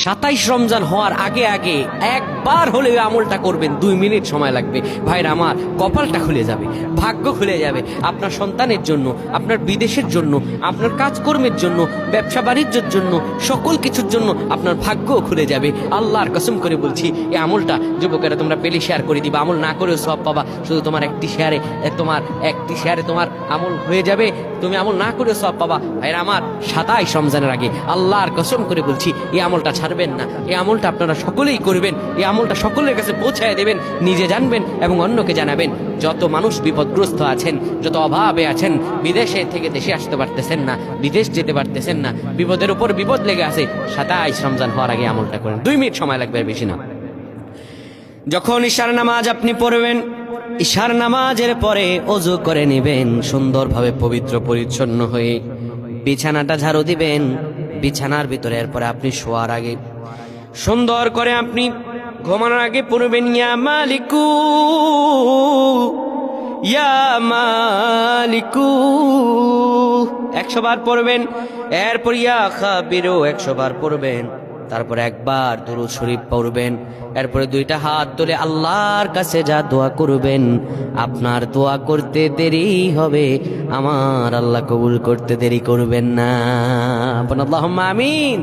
27 রমজান হওয়ার আগে আগে একবার হলেও আমলটা করবেন, 2 মিনিট সময় লাগবে। ভাইরা আমার, কপালটা খুলে যাবে, ভাগ্য খুলে যাবে। আপনার সন্তানের জন্য, আপনার বিদেশের জন্য, আপনার কাজকর্মের জন্য, ব্যবসা বাণিজ্যের জন্য, সকল কিছুর জন্য আপনার ভাগ্যও খুলে যাবে। আল্লাহর কসম করে বলছি, এই আমলটা যুবকেরা তোমরা পেলে শেয়ার করে দিবা। আমল না করেও সব পাবা, শুধু তোমার একটি শেয়ারে তোমার আমল হয়ে যাবে, তুমি আমল না করেও সব পাবা। ভাইরা আমার, 27 রমজানের আগে আল্লাহর কসম করে বলছি, এই আমলটা ছাড়বেন না। এই আমলটা আপনারা সকলেই করবেন, এই আমলটা সকলের কাছে পৌঁছায় দেবেন, নিজে জানবেন এবং অন্যকে জানাবেন। যত মানুষ বিপদগ্রস্ত আছেন, যত অভাবে আছেন, বিদেশে থেকে দেশে আসতে পারতেছেন না, বিদেশ যেতে পারতেছেন না, বিপদের উপর বিপদ লেগে আছে, 27 রমজান হওয়ার আগে আমলটা করেন। 2 মিনিট সময় লাগবে, বেশি না। যখন ঈশার নামাজ আপনি পড়বেন, ঈশার নামাজের পরে ওযু করে নেবেন, সুন্দরভাবে পবিত্র পরিচ্ছন্ন হয়ে বিছানাটা ঝাড়ু দিবেন। বিছানার ভিতরে এরপরে আপনি শোয়ার আগে সুন্দর করে আপনি ঘুমানোর আগে পড়বেন, ইয়া মালিকু ইয়া মালিকু 100 বার পড়বেন। এরপর ইয়া খাবিরু 100 বার পড়বেন। তারপর একবার দুরূদ শরীফ পড়বেন। এরপরে 2টা হাত তুলে আল্লাহর কাছে যা দোয়া করবেন, আপনার দোয়া করতে দেরি হবে, আমার আল্লাহ কবুল করতে দেরি করবেন না। আল্লাহুম্মা আমিন।